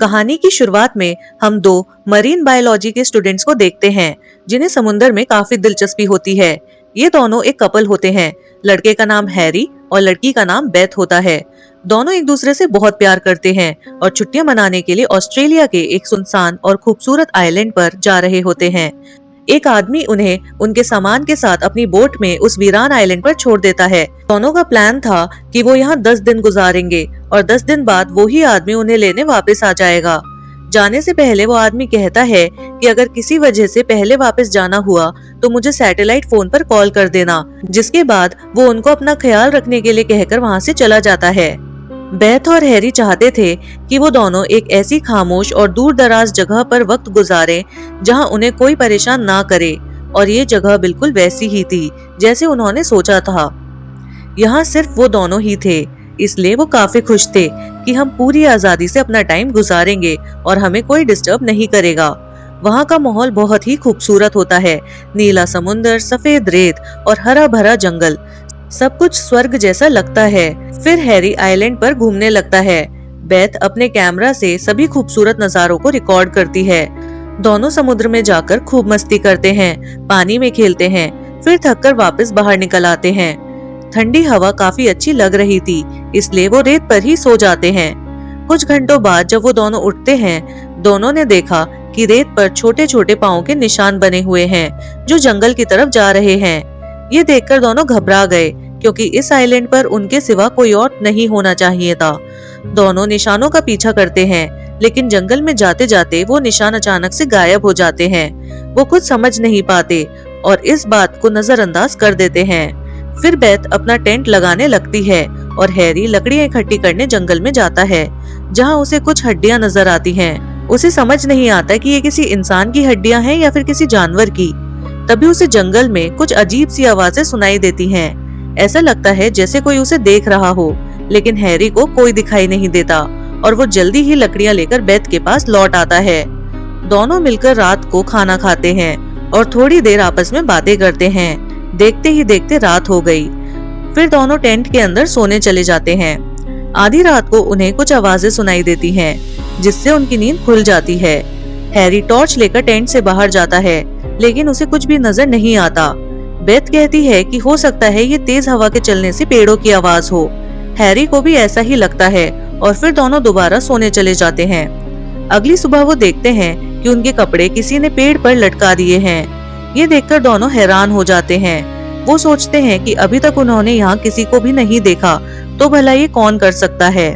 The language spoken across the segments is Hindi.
कहानी की शुरुआत में हम दो मरीन बायोलॉजी के स्टूडेंट्स को देखते हैं जिन्हें समुद्र में काफी दिलचस्पी होती है। ये दोनों एक कपल होते हैं। लड़के का नाम हैरी और लड़की का नाम बेथ होता है। दोनों एक दूसरे से बहुत प्यार करते हैं और छुट्टियां मनाने के लिए ऑस्ट्रेलिया के एक सुनसान और खूबसूरत आइलैंड पर जा रहे होते हैं। एक आदमी उन्हें उनके सामान के साथ अपनी बोट में उस वीरान आइलैंड पर छोड़ देता है। दोनों का प्लान था कि वो यहाँ 10 दिन गुजारेंगे और 10 दिन बाद वो ही आदमी उन्हें लेने वापस आ जाएगा। जाने से पहले वो आदमी कहता है कि अगर किसी वजह से पहले वापस जाना हुआ तो मुझे सैटेलाइट फोन पर कॉल कर देना, जिसके बाद वो उनको अपना ख्याल रखने के लिए कहकर वहाँ से चला जाता है। बेथ और हैरी चाहते थे कि वो दोनों एक ऐसी खामोश और दूर दराज जगह पर वक्त गुजारें जहां उन्हें कोई परेशान ना करे, और ये जगह बिल्कुल वैसी ही थी जैसे उन्होंने सोचा था। यहाँ सिर्फ वो दोनों ही थे, इसलिए वो काफी खुश थे कि हम पूरी आजादी से अपना टाइम गुजारेंगे और हमें कोई डिस्टर्ब नहीं करेगा। वहाँ का माहौल बहुत ही खूबसूरत होता है। नीला समुंदर, सफेद रेत और हरा भरा जंगल, सब कुछ स्वर्ग जैसा लगता है। फिर हैरी आइलैंड पर घूमने लगता है। बेथ अपने कैमरा से सभी खूबसूरत नजारों को रिकॉर्ड करती है। दोनों समुद्र में जाकर खूब मस्ती करते हैं, पानी में खेलते हैं, फिर थककर वापस बाहर निकल आते हैं। ठंडी हवा काफी अच्छी लग रही थी, इसलिए वो रेत पर ही सो जाते हैं। कुछ घंटों बाद जब वो दोनों उठते हैं, दोनों ने देखा कि रेत पर छोटे छोटे पाँव के निशान बने हुए हैं जो जंगल की तरफ जा रहे हैं। ये देखकर दोनों घबरा गए क्योंकि इस आइलैंड पर उनके सिवा कोई और नहीं होना चाहिए था। दोनों निशानों का पीछा करते हैं, लेकिन जंगल में जाते जाते वो निशान अचानक से गायब हो जाते हैं। वो कुछ समझ नहीं पाते और इस बात को नजरअंदाज कर देते हैं। फिर बेथ अपना टेंट लगाने लगती है और हैरी लकड़ियां इकट्ठी करने जंगल में जाता है, जहाँ उसे कुछ हड्डियां नजर आती हैं। उसे समझ नहीं आता कि ये किसी इंसान की हड्डियां हैं या फिर किसी जानवर की। तभी उसे जंगल में कुछ अजीब सी आवाजें सुनाई देती हैं। ऐसा लगता है जैसे कोई उसे देख रहा हो, लेकिन हैरी को कोई दिखाई नहीं देता और वो जल्दी ही लकड़ियां लेकर बेथ के पास लौट आता है। दोनों मिलकर रात को खाना खाते हैं और थोड़ी देर आपस में बातें करते हैं। देखते ही देखते रात हो गई। फिर दोनों टेंट के अंदर सोने चले जाते हैं। आधी रात को उन्हें कुछ आवाजें सुनाई देती हैं, जिससे उनकी नींद खुल जाती है। हैरी टॉर्च लेकर टेंट से बाहर जाता है, लेकिन उसे कुछ भी नजर नहीं आता। बेथ कहती है कि हो सकता है ये तेज हवा के चलने से पेड़ों की आवाज हो। हैरी को भी ऐसा ही लगता है और फिर दोनों दोबारा सोने चले जाते हैं। अगली सुबह वो देखते हैं कि उनके कपड़े किसी ने पेड़ पर लटका दिए हैं। ये देखकर दोनों हैरान हो जाते हैं। वो सोचते हैं कि अभी तक उन्होंने यहाँ किसी को भी नहीं देखा, तो भला ये कौन कर सकता है।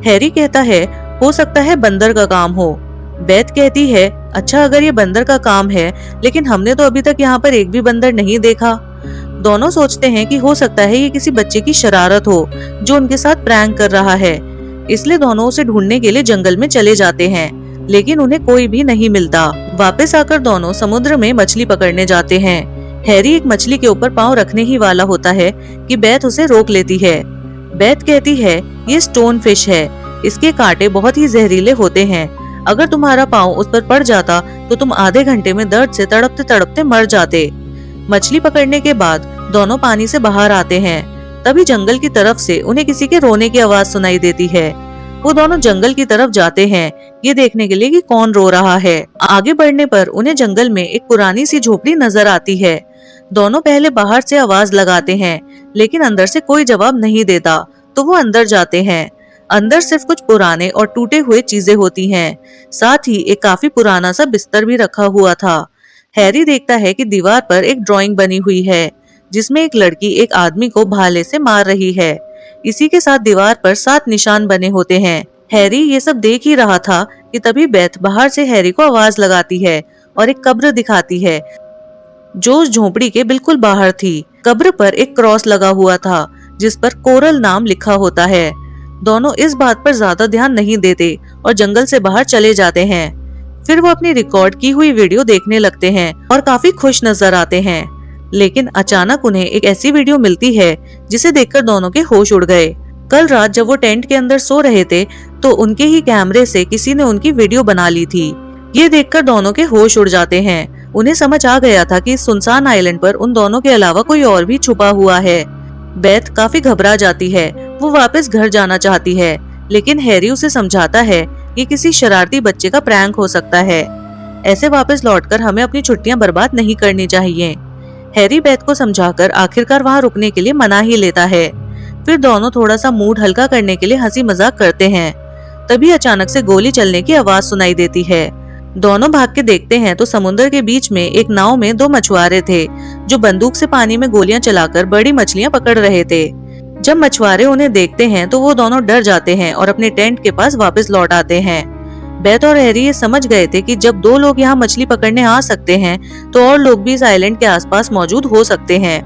हैरी कहता है हो सकता है बंदर का काम हो। बेथ कहती है अच्छा, अगर ये बंदर का काम है, लेकिन हमने तो अभी तक यहाँ पर एक भी बंदर नहीं देखा। दोनों सोचते हैं कि हो सकता है ये किसी बच्चे की शरारत हो जो उनके साथ प्रैंक कर रहा है, इसलिए दोनों उसे ढूंढने के लिए जंगल में चले जाते हैं, लेकिन उन्हें कोई भी नहीं मिलता। वापस आकर दोनों समुद्र में मछली पकड़ने जाते हैं। हैरी एक मछली के ऊपर पाँव रखने ही वाला होता है कि बेथ उसे रोक लेती है। बेथ कहती है ये स्टोन फिश है, इसके कांटे बहुत ही जहरीले होते हैं। अगर तुम्हारा पाँव उस पर पड़ जाता तो तुम आधे घंटे में दर्द से तड़पते तड़पते मर जाते। मछली पकड़ने के बाद दोनों पानी से बाहर आते हैं। तभी जंगल की तरफ से उन्हें किसी के रोने की आवाज सुनाई देती है। वो दोनों जंगल की तरफ जाते हैं, ये देखने के लिए कि कौन रो रहा है। आगे बढ़ने पर उन्हें जंगल में एक पुरानी सी झोपड़ी नजर आती है। दोनों पहले बाहर से आवाज लगाते हैं, लेकिन अंदर से कोई जवाब नहीं देता, तो वो अंदर जाते हैं। अंदर सिर्फ कुछ पुराने और टूटे हुए चीजें होती हैं। साथ ही एक काफी पुराना सा बिस्तर भी रखा हुआ था। हैरी देखता है कि दीवार पर एक ड्राइंग बनी हुई है, जिसमें एक लड़की एक आदमी को भाले से मार रही है। इसी के साथ दीवार पर 7 निशान बने होते हैं। हैरी ये सब देख ही रहा था कि तभी बेथ बाहर से हैरी को आवाज लगाती है और एक कब्र दिखाती है जो उस झोपड़ी के बिल्कुल बाहर थी। कब्र पर एक क्रॉस लगा हुआ था जिस पर कोरल नाम लिखा होता है। दोनों इस बात पर ज्यादा ध्यान नहीं देते और जंगल से बाहर चले जाते हैं। फिर वो अपनी रिकॉर्ड की हुई वीडियो देखने लगते हैं और काफी खुश नजर आते हैं। लेकिन अचानक उन्हें एक ऐसी वीडियो मिलती है जिसे देखकर दोनों के होश उड़ गए। कल रात जब वो टेंट के अंदर सो रहे थे तो उनके ही कैमरे से किसी ने उनकी वीडियो बना ली थी। ये देखकर दोनों के होश उड़ जाते हैं। उन्हें समझ आ गया था कि इस सुनसान आइलैंड पर उन दोनों के अलावा कोई और भी छुपा हुआ है। बेथ काफी घबरा जाती है। वो वापस घर जाना चाहती है, लेकिन हैरी उसे समझाता है ये किसी शरारती बच्चे का प्रैंक हो सकता है। ऐसे वापस लौटकर हमें अपनी छुट्टियां बर्बाद नहीं करनी चाहिए। हैरी बेथ को समझाकर आखिरकार वहां रुकने के लिए मना ही लेता है। फिर दोनों थोड़ा सा मूड हल्का करने के लिए हंसी मजाक करते हैं। तभी अचानक से गोली चलने की आवाज सुनाई देती है। दोनों भाग के देखते हैं तो समुद्र के बीच में एक नाव में दो मछुआरे थे जो बंदूक से पानी में गोलियां चलाकर बड़ी मछलियां पकड़ रहे थे। जब मछुआरे उन्हें देखते हैं तो वो दोनों डर जाते हैं और अपने टेंट के पास वापस लौट आते हैं। बेथ और हैरी ये समझ गए थे कि जब दो लोग यहाँ मछली पकड़ने आ सकते हैं तो और लोग भी इस आइलैंड के आसपास मौजूद हो सकते हैं।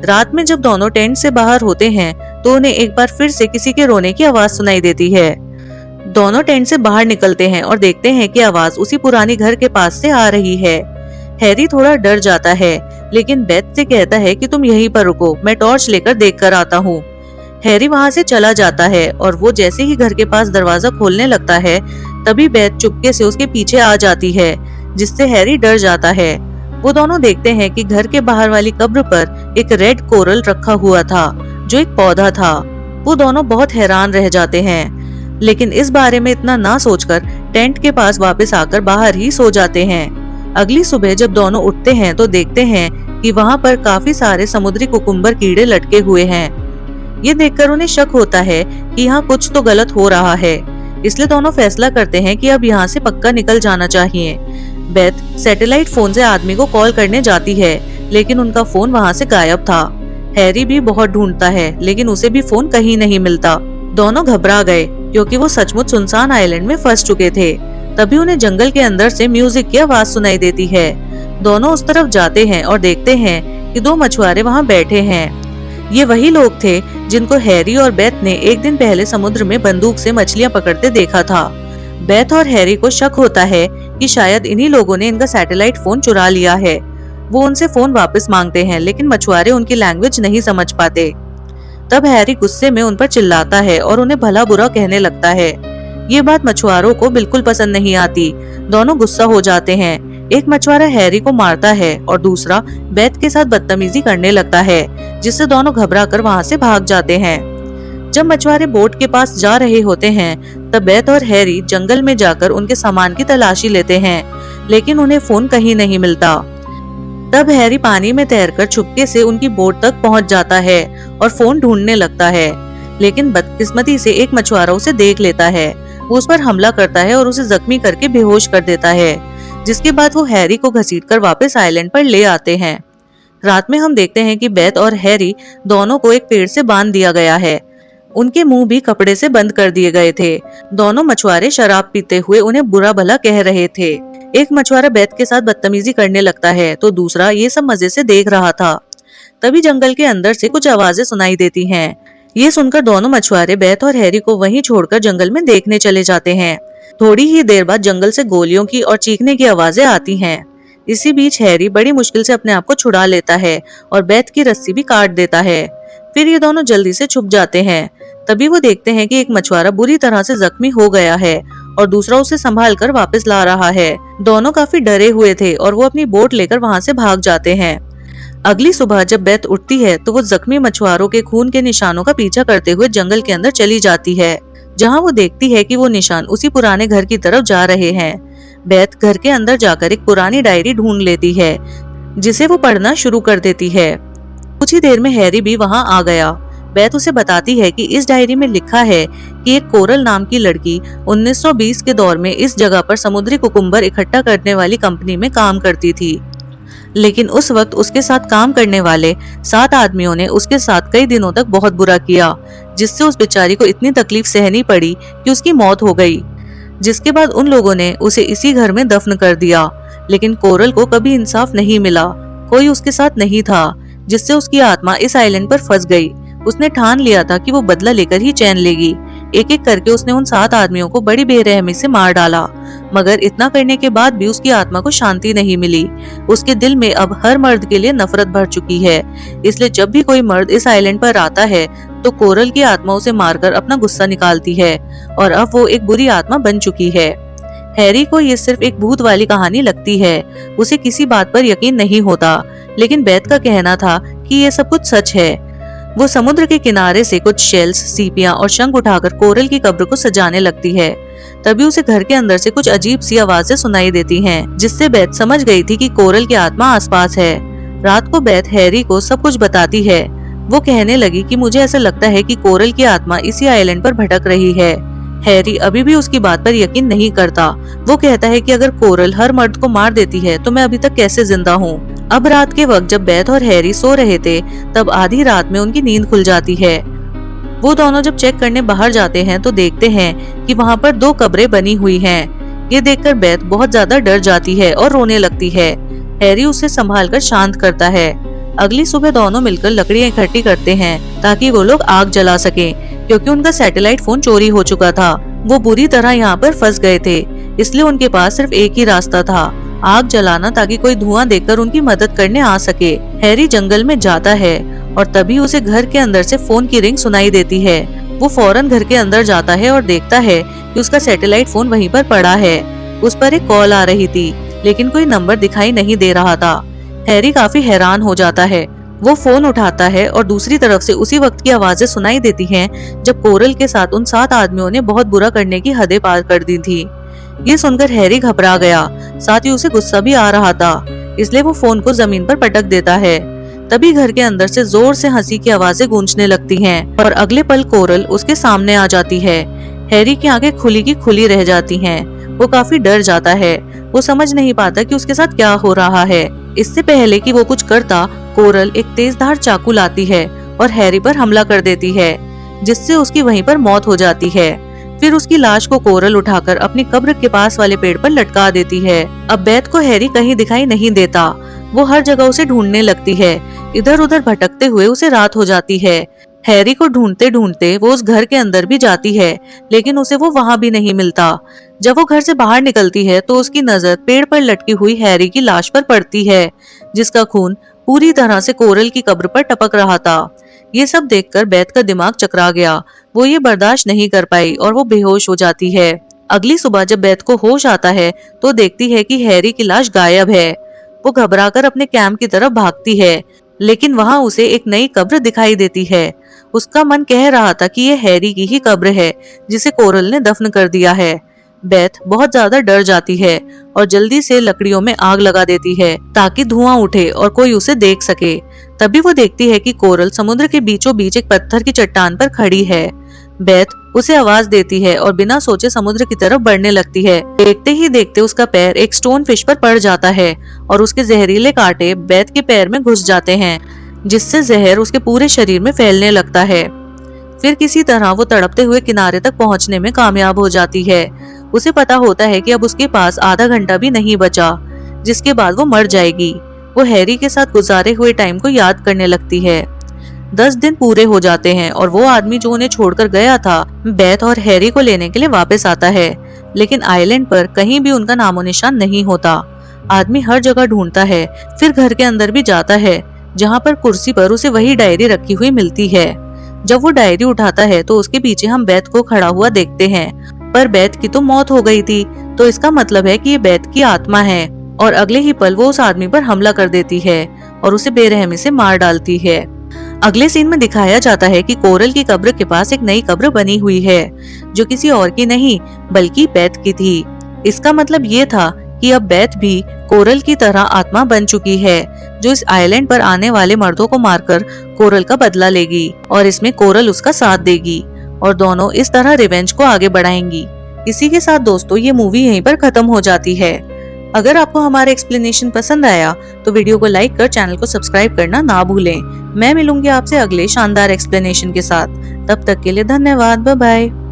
रात में जब दोनों टेंट से बाहर होते हैं तो उन्हें एक बार फिर से किसी के रोने की आवाज सुनाई देती है। दोनों टेंट से बाहर निकलते हैं और देखते हैं कि आवाज उसी पुरानी घर के पास से आ रही है। हैरी थोड़ा डर जाता है लेकिन बेथ से कहता है कि तुम यहीं पर रुको, मैं टॉर्च लेकर देख कर आता हूँ। हैरी वहां से चला जाता है और वो जैसे ही घर के पास दरवाजा खोलने लगता है तभी बेथ चुपके से उसके पीछे आ जाती है, जिससे हैरी डर जाता है। वो दोनों देखते हैं कि घर के बाहर वाली कब्र पर एक रेड कोरल रखा हुआ था जो एक पौधा था। वो दोनों बहुत हैरान रह जाते हैं लेकिन इस बारे में इतना ना सोचकर टेंट के पास वापस आकर बाहर ही सो जाते हैं। अगली सुबह जब दोनों उठते हैं तो देखते हैं कि वहां पर काफी सारे समुद्री कुकुम्बर कीड़े लटके हुए हैं। ये देखकर उन्हें शक होता है कि यहाँ कुछ तो गलत हो रहा है, इसलिए दोनों फैसला करते हैं कि अब यहाँ से पक्का निकल जाना चाहिए। बेथ सैटेलाइट फोन से आदमी को कॉल करने जाती है लेकिन उनका फोन वहाँ से गायब था। हैरी भी बहुत ढूंढता है लेकिन उसे भी फोन कहीं नहीं मिलता। दोनों घबरा गए क्योंकि वो सचमुच सुनसान आइलैंड में फंस चुके थे। तभी उन्हें जंगल के अंदर से म्यूजिक की आवाज सुनाई देती है। दोनों उस तरफ जाते हैं और देखते हैं कि दो मछुआरे वहाँ बैठे हैं। ये वही लोग थे जिनको हैरी और बेथ ने एक दिन पहले समुद्र में बंदूक से मछलियां पकड़ते देखा था। बेथ और हैरी को शक होता है कि शायद इन्हीं लोगों ने इनका सैटेलाइट फोन चुरा लिया है। वो उनसे फोन वापस मांगते हैं लेकिन मछुआरे उनकी लैंग्वेज नहीं समझ पाते। तब हैरी गुस्से में उन पर चिल्लाता है और उन्हें भला बुरा कहने लगता है। ये बात मछुआरों को बिल्कुल पसंद नहीं आती। दोनों गुस्सा हो जाते हैं। एक मछुआरा हैरी को मारता है और दूसरा बेथ के साथ बदतमीजी करने लगता है, जिससे दोनों घबरा कर वहाँ से भाग जाते हैं। जब मछुआरे बोट के पास जा रहे होते हैं तब बेथ और हैरी जंगल में जाकर उनके सामान की तलाशी लेते हैं लेकिन उन्हें फोन कहीं नहीं मिलता। तब हैरी पानी में तैरकर चुपके से उनकी बोट तक पहुंच जाता है और फोन ढूंढने लगता है, लेकिन बदकिस्मती से एक मछुआरा उसे देख लेता है। वो उस पर हमला करता है और उसे जख्मी करके बेहोश कर देता है, जिसके बाद वो हैरी को घसीटकर वापस आइलैंड पर ले आते हैं। रात में हम देखते हैं कि बेथ और हैरी दोनों को एक पेड़ से बांध दिया गया है। उनके मुंह भी कपड़े से बंद कर दिए गए थे। दोनों मछुआरे शराब पीते हुए उन्हें बुरा भला कह रहे थे। एक मछुआरा बेथ के साथ बदतमीजी करने लगता है तो दूसरा ये सब मजे से देख रहा था। तभी जंगल के अंदर से कुछ आवाजें सुनाई देती हैं। ये सुनकर दोनों मछुआरे बेथ और हैरी को वहीं छोड़कर जंगल में देखने चले जाते हैं। थोड़ी ही देर बाद जंगल से गोलियों की और चीखने की आवाजें आती हैं। इसी बीच हैरी बड़ी मुश्किल से अपने आप को छुड़ा लेता है और बेथ की रस्सी भी काट देता है। फिर ये दोनों जल्दी से छुप जाते हैं। तभी वो देखते हैं कि एक मछुआरा बुरी तरह से जख्मी हो गया है और दूसरा उसे संभाल कर वापस ला रहा है। दोनों काफी डरे हुए थे और वो अपनी बोट लेकर वहाँ से भाग जाते हैं। अगली सुबह जब बेथ उठती है तो वो जख्मी मछुआरों के खून के निशानों का पीछा करते हुए जंगल के अंदर चली जाती है, जहाँ वो देखती है कि वो निशान उसी पुराने घर की तरफ जा रहे हैं। बेथ घर के अंदर जाकर एक पुरानी डायरी ढूंढ लेती है, जिसे वो पढ़ना शुरू कर देती है। कुछ ही देर में हैरी भी वहाँ आ गया। बेथ उसे बताती है कि इस डायरी में लिखा है कि एक कोरल नाम की लड़की 1920 के दौर में इस जगह पर समुद्री कुकुम्बर इकट्ठा करने वाली कंपनी में काम करती थी, लेकिन उस वक्त उसके साथ काम करने वाले 7 आदमियों ने उसके साथ कई दिनों तक बहुत बुरा किया, जिससे उस बेचारी को इतनी तकलीफ सहनी पड़ी कि उसकी मौत हो गई। जिसके बाद उन लोगों ने उसे इसी घर में दफन कर दिया, लेकिन कोरल को कभी इंसाफ नहीं मिला। कोई उसके साथ नहीं था, जिससे उसकी आत्मा इस आइलैंड पर फंस गई। उसने ठान लिया था कि वो बदला लेकर ही चैन लेगी। एक एक करके उसने उन 7 आदमियों को बड़ी बेरहमी से मार डाला, मगर इतना करने के बाद भी उसकी आत्मा को शांति नहीं मिली। उसके दिल में अब हर मर्द के लिए नफरत भर चुकी है, इसलिए जब भी कोई मर्द इस आइलैंड पर आता है तो कोरल की आत्मा उसे मारकर अपना गुस्सा निकालती है और अब वो एक बुरी आत्मा बन चुकी है। हैरी को ये सिर्फ एक भूत वाली कहानी लगती है, उसे किसी बात पर यकीन नहीं होता, लेकिन बेथ का कहना था कि ये सब कुछ सच है। वो समुद्र के किनारे से कुछ शेल्स, सीपियां और शंख उठाकर कोरल की कब्र को सजाने लगती है। तभी उसे घर के अंदर से कुछ अजीब सी आवाजें सुनाई देती हैं, जिससे बेथ समझ गई थी कि कोरल की आत्मा आसपास है। रात को बेथ हैरी को सब कुछ बताती है। वो कहने लगी कि मुझे ऐसा लगता है कि कोरल की आत्मा इसी आइलैंड पर भटक रही है। हैरी अभी भी उसकी बात पर यकीन नहीं करता। वो कहता है कि अगर कोरल हर मर्द को मार देती है तो मैं अभी तक कैसे जिंदा हूँ। अब रात के वक्त जब बेथ और हैरी सो रहे थे, तब आधी रात में उनकी नींद खुल जाती है। वो दोनों जब चेक करने बाहर जाते हैं तो देखते हैं कि वहाँ पर 2 कब्रें बनी हुई हैं। ये देखकर बेथ बहुत ज्यादा डर जाती है और रोने लगती है। हैरी उसे संभालकर शांत करता है। अगली सुबह दोनों मिलकर लकड़ियां इकट्ठी करते हैं ताकि वो लोग आग जला सकें, क्योंकि उनका सैटेलाइट फोन चोरी हो चुका था। वो बुरी तरह यहाँ पर फंस गए थे, इसलिए उनके पास सिर्फ एक ही रास्ता था, आग जलाना, ताकि कोई धुआं देखकर उनकी मदद करने आ सके। हैरी जंगल में जाता है और तभी उसे घर के अंदर से फोन की रिंग सुनाई देती है। वो फौरन घर के अंदर जाता है और देखता है कि उसका सैटेलाइट फोन वहीं पर पड़ा है। उस पर एक कॉल आ रही थी, लेकिन कोई नंबर दिखाई नहीं दे रहा था। हैरी काफी हैरान हो जाता है। वो फोन उठाता है और दूसरी तरफ से उसी वक्त की आवाजें सुनाई देती हैं जब कोरल के साथ उन 7 आदमियों ने बहुत बुरा करने की हदें पार कर दी थी। ये सुनकर हैरी घबरा गया, साथ ही उसे गुस्सा भी आ रहा था, इसलिए वो फोन को जमीन पर पटक देता है। तभी घर के अंदर से जोर से हंसी की आवाजें गूंजने लगती हैं और अगले पल कोरल उसके सामने आ जाती है। हैरी की आंखें खुली की खुली रह जाती हैं। वो काफी डर जाता है। वो समझ नहीं पाता कि उसके साथ क्या हो रहा है। इससे पहले कि वो कुछ करता, कोरल एक तेजधार चाकू लाती है और हैरी पर हमला कर देती है, जिससे उसकी वहीं पर मौत हो जाती है। फिर उसकी लाश को कोरल उठाकर अपनी कब्र के पास वाले पेड़ पर लटका देती है। अब बेथ को हैरी कहीं दिखाई नहीं देता। वो हर जगह उसे ढूंढने लगती है। इधर उधर भटकते हुए उसे रात हो जाती है। हैरी को ढूंढते ढूंढते वो उस घर के अंदर भी जाती है, लेकिन उसे वो वहां भी नहीं मिलता। जब वो घर से बाहर निकलती है तो उसकी नजर पेड़ पर लटकी हुई हैरी की लाश पर पड़ती है, जिसका खून पूरी तरह से कोरल की कब्र पर टपक रहा था। ये सब देखकर बेथ का दिमाग चकरा गया। वो ये बर्दाश्त नहीं कर पाई और वो बेहोश हो जाती है। अगली सुबह जब बेथ को होश आता है तो देखती है कि हैरी की लाश गायब है। वो घबराकर अपने कैंप की तरफ भागती है, लेकिन वहां उसे एक नई कब्र दिखाई देती है। उसका मन कह रहा था कि ये हैरी की ही कब्र है, जिसे कोरल ने दफन कर दिया है। बेथ बहुत ज्यादा डर जाती है और जल्दी से लकड़ियों में आग लगा देती है ताकि धुआं उठे और कोई उसे देख सके। तभी वो देखती है कि कोरल समुद्र के बीचों बीच एक पत्थर की चट्टान पर खड़ी है। बेथ उसे आवाज देती है और बिना सोचे समुद्र की तरफ बढ़ने लगती है। देखते ही देखते उसका पैर एक स्टोन फिश पर पड़ जाता है और उसके जहरीले कांटे बेथ के पैर में घुस जाते हैं, जिससे जहर उसके पूरे शरीर में फैलने लगता है। फिर किसी तरह वो तड़पते हुए किनारे तक पहुंचने में कामयाब हो जाती है। उसे पता होता है कि अब उसके पास आधा घंटा भी नहीं बचा, जिसके बाद वो मर जाएगी। वो हैरी के साथ गुजारे हुए टाइम को याद करने लगती है। 10 दिन पूरे हो जाते हैं और वो आदमी जो उन्हें छोड़कर गया था, बेथ और हैरी को लेने के लिए वापस आता है, लेकिन आइलैंड पर कहीं भी उनका नामो निशान नहीं होता। आदमी हर जगह ढूंढता है, फिर घर के अंदर भी जाता है, जहाँ पर कुर्सी पर उसे वही डायरी रखी हुई मिलती है। जब वो डायरी उठाता है तो उसके पीछे हम बेथ को खड़ा हुआ देखते हैं, पर बेथ की तो मौत हो गई थी, तो इसका मतलब है कि ये बेथ की आत्मा है। और अगले ही पल वो उस आदमी पर हमला कर देती है और उसे बेरहमी से मार डालती है। अगले सीन में दिखाया जाता है कि कोरल की कब्र के पास एक नई कब्र बनी हुई है, जो किसी और की नहीं बल्कि बेथ की थी। इसका मतलब ये था कि अब बेथ भी कोरल की तरह आत्मा बन चुकी है, जो इस आइलैंड पर आने वाले मर्दों को मारकर कोरल का बदला लेगी, और इसमें कोरल उसका साथ देगी और दोनों इस तरह रिवेंज को आगे बढ़ाएंगी। इसी के साथ दोस्तों ये मूवी यहीं पर खत्म हो जाती है। अगर आपको हमारा एक्सप्लेनेशन पसंद आया तो वीडियो को लाइक कर चैनल को सब्सक्राइब करना ना भूलें। मैं मिलूंगी आपसे अगले शानदार एक्सप्लेनेशन के साथ। तब तक के लिए धन्यवाद। Bye bye.